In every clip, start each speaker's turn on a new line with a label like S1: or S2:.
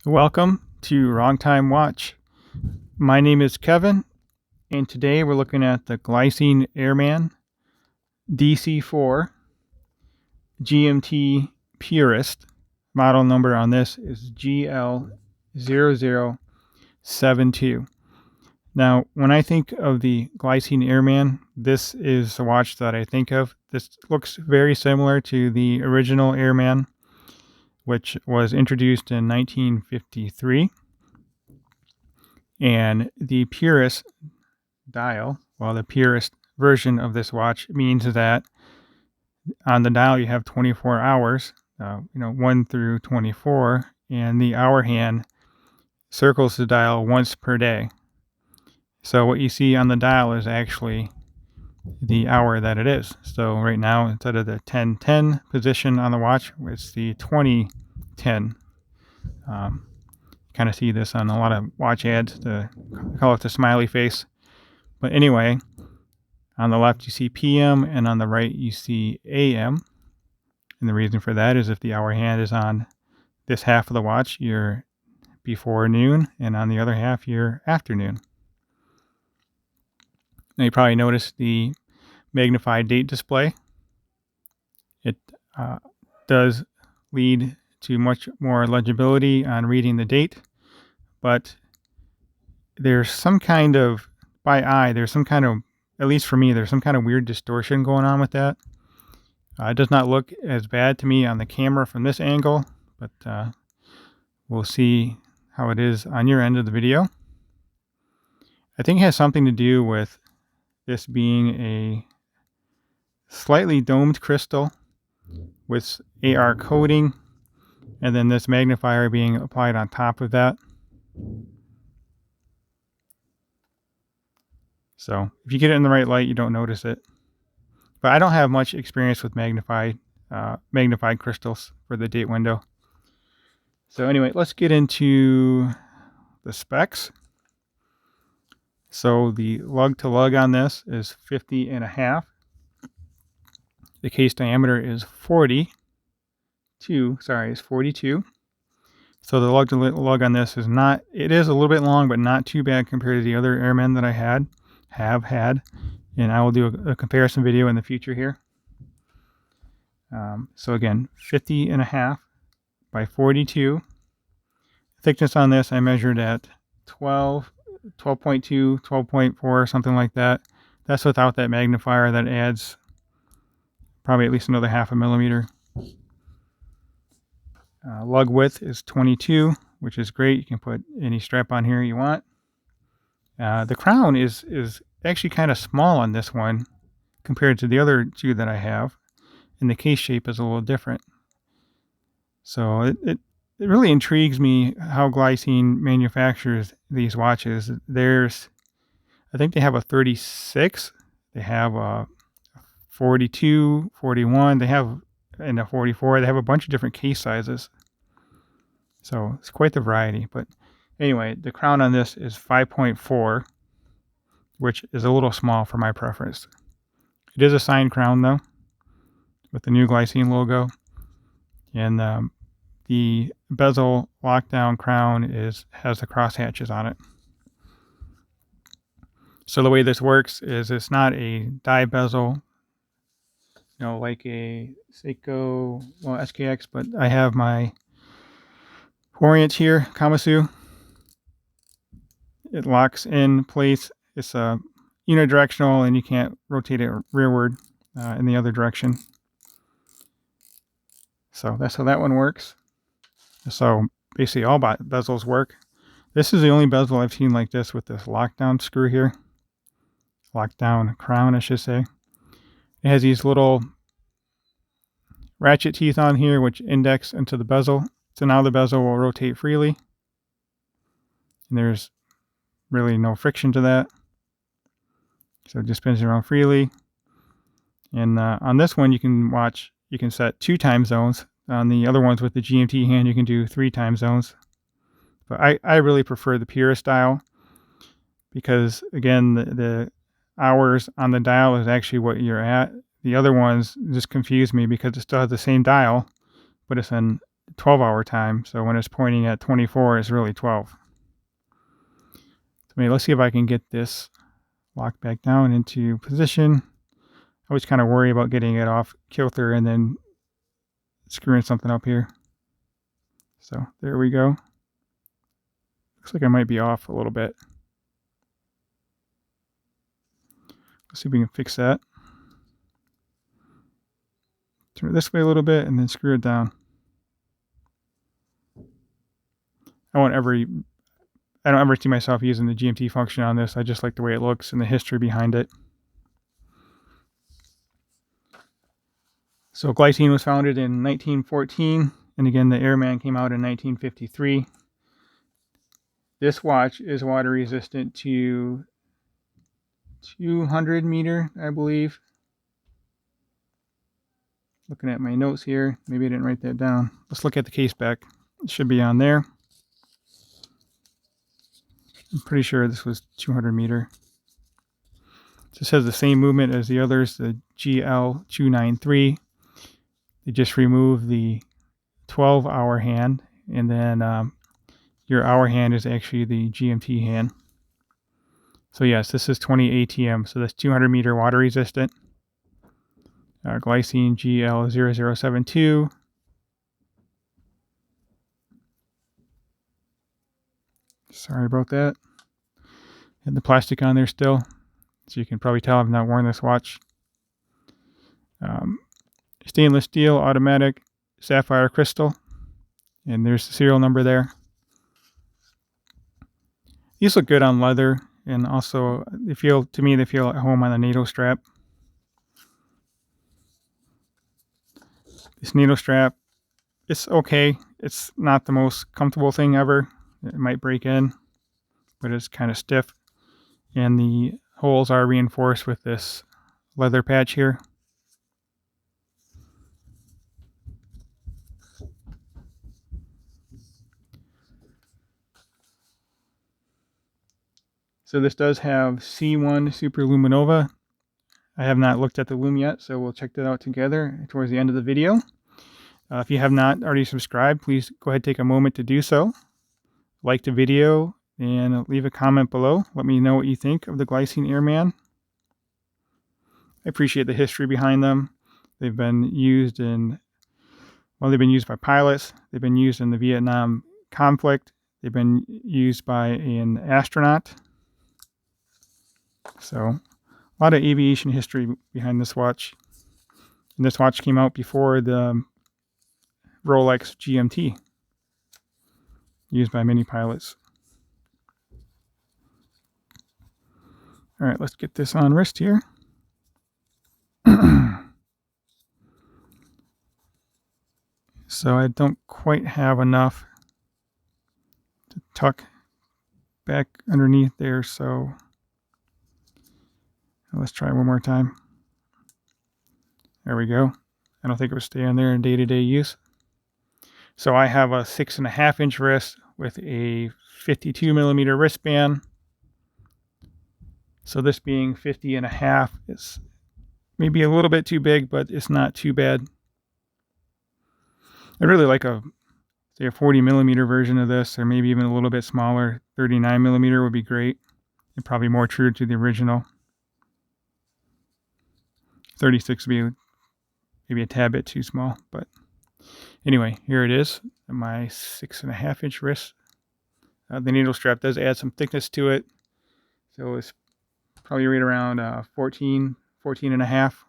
S1: Welcome to Wrong Time Watch. My name is Kevin, and today we're looking at the Glycine Airman DC-4 GMT Purist. Model number on this is GL0072. Now, when I think of the Glycine Airman, this is the watch that I think of. This looks very similar to the original Airman, which was introduced in 1953. And the Purist dial, well, the Purist version of this watch means that on the dial you have 24 hours, 1 through 24, and the hour hand circles the dial once per day. So what you see on the dial is actually the hour that it is. So right now, instead of the 10:10 position on the watch, it's the 20:10. Kind of see this on a lot of watch ads. I call it the smiley face. But anyway, on the left you see PM, and on the right you see AM. And the reason for that is if the hour hand is on this half of the watch, you're before noon, and on the other half, you're afternoon. Now you probably noticed the Magnify date display. It does lead to much more legibility on reading the date, but there's some kind of, by eye, there's some kind of, at least for me, there's some kind of weird distortion going on with that. It does not look as bad to me on the camera from this angle, but we'll see how it is on your end of the video. I think it has something to do with this being a slightly domed crystal with AR coating, and then this magnifier being applied on top of that. So if you get it in the right light, you don't notice it. But I don't have much experience with magnified crystals for the date window. So anyway, let's get into the specs. So the lug to lug on this is 50.5. The case diameter is 42. So the lug to lug on this is not, it is a little bit long, but not too bad compared to the other Airmen that I have had. And I will do a comparison video in the future here. So again, 50.5 by 42. Thickness on this I measured at 12.2, 12.4, something like that. That's without that magnifier that adds probably at least another 0.5 millimeter. Lug width is 22, which is great. You can put any strap on here you want. The crown is actually kind of small on this one compared to the other two that I have, and the case shape is a little different. So it really intrigues me how Glycine manufactures these watches. I think they have a 36, they have a 42, 41, they have in a 44, they have a bunch of different case sizes. So it's quite the variety. But anyway, the crown on this is 5.4, which is a little small for my preference. It is a signed crown though, with the new Glycine logo. And the bezel lockdown crown has the cross hatches on it. So the way this works is it's not a die bezel, like a Seiko, SKX, but I have my Orient here, Kamasu. It locks in place. It's unidirectional, and you can't rotate it rearward in the other direction. So that's how that one works. So basically all bezels work. This is the only bezel I've seen like this with this lockdown screw here. Lockdown crown, I should say. It has these little ratchet teeth on here which index into the bezel. So now the bezel will rotate freely. And there's really no friction to that. So it just spins around freely. And on this one you can set 2 time zones. On the other ones with the GMT hand you can do 3 time zones. But I really prefer the Purist dial because again the hours on the dial is actually what you're at. The other ones just confuse me because it still has the same dial, but it's an 12-hour time. So when it's pointing at 24, it's really 12. So let's see if I can get this locked back down into position. I always kind of worry about getting it off kilter and then screwing something up here. So there we go. Looks like I might be off a little bit. Let's see if we can fix that. Turn it this way a little bit and then screw it down. I don't ever see myself using the GMT function on this. I just like the way it looks and the history behind it. So Glycine was founded in 1914, and again the Airman came out in 1953. This watch is water resistant to 200 meter, I believe. Looking at my notes here, maybe I didn't write that down. Let's look at the case back. It should be on there. I'm pretty sure this was 200 meter. This has the same movement as the others, the GL0072. They just remove the 12-hour hand, and then your hour hand is actually the GMT hand. So yes, this is 20 ATM, so that's 200 meter water resistant. Glycine GL0072. Sorry about that. And the plastic on there still, so you can probably tell I've not worn this watch. Stainless steel, automatic, sapphire crystal, and there's the serial number there. These look good on leather, and also they feel at home on the NATO strap. This NATO strap, it's okay. It's not the most comfortable thing ever. It might break in, but it's kind of stiff. And the holes are reinforced with this leather patch here. So this does have C1 Super Luminova. I have not looked at the Loom yet, so we'll check that out together towards the end of the video. If you have not already subscribed, please go ahead and take a moment to do so. Like the video and leave a comment below. Let me know what you think of the Glycine Airman. I appreciate the history behind them. They've been used they've been used by pilots. They've been used in the Vietnam conflict. They've been used by an astronaut. So a lot of aviation history behind this watch. And this watch came out before the Rolex GMT, used by many pilots. All right, let's get this on wrist here. So I don't quite have enough to tuck back underneath there, so let's try one more time. There we go. I don't think it would stay on there in day-to-day use. So I have a 6.5 inch wrist with a 52 millimeter wristband. So this being 50.5 is maybe a little bit too big, but it's not too bad. I really like a 40 millimeter version of this, or maybe even a little bit smaller. 39 millimeter would be great, and probably more true to the original. 36 would be maybe a tad bit too small, but anyway, here it is, my 6.5 inch wrist. The needle strap does add some thickness to it, so it's probably right around 14 and a half.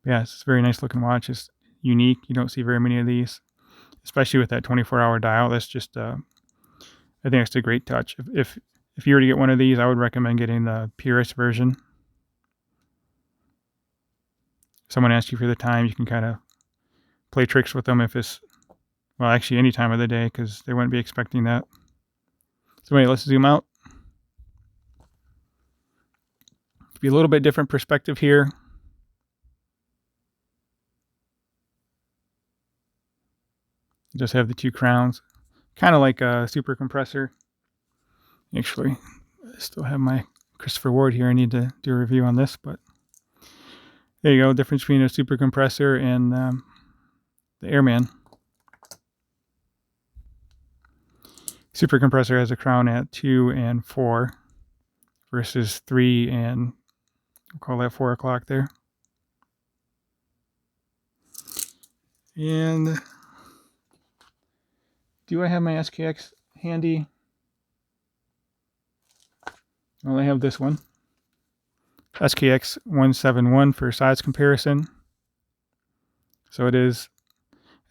S1: Yeah, it's a very nice looking watch. It's unique. You don't see very many of these, especially with that 24-hour dial. That's just, I think it's a great touch. If you were to get one of these, I would recommend getting the Purist version. If someone asks you for the time, you can kind of play tricks with them if it's, well, actually any time of the day, because they wouldn't be expecting that. So anyway, let's zoom out. It'll be a little bit different perspective here. Just have the two crowns, kind of like a super compressor. Actually, I still have my Christopher Ward here. I need to do a review on this, but There you go, difference between a super compressor and the Airman. Super compressor has a crown at 2 and 4 versus 3 and we'll call that 4 o'clock there. And do I have my SKX handy? Well, I have this one. SKX 171 for size comparison. So it is,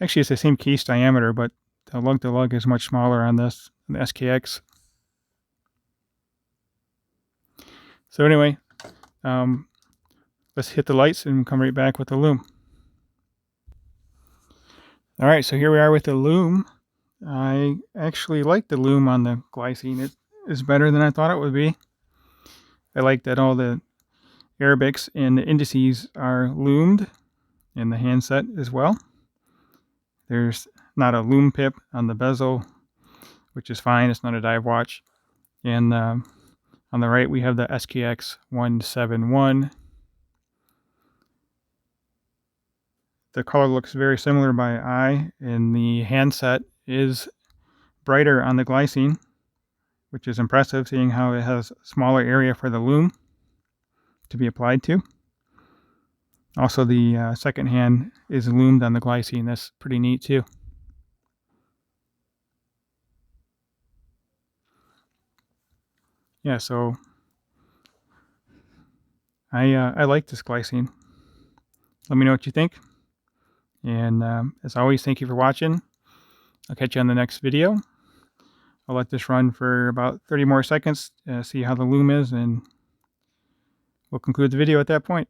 S1: actually it's the same case diameter, but the lug is much smaller on this than the SKX. So anyway, let's hit the lights and come right back with the Loom. All right, so here we are with the Loom. I actually like the Loom on the Glycine. It is better than I thought it would be. I like that all the Arabics and the indices are loomed in the handset as well. There's not a loom pip on the bezel, which is fine. It's not a dive watch. And on the right, we have the SKX 171. The color looks very similar by eye, and the handset is brighter on the Glycine, which is impressive, seeing how it has a smaller area for the loom to be applied to. Also, the second hand is loomed on the Glycine. That's pretty neat too. Yeah, so I like this Glycine. Let me know what you think. And as always, thank you for watching. I'll catch you on the next video. I'll let this run for about 30 more seconds, see how the Loom is, and we'll conclude the video at that point.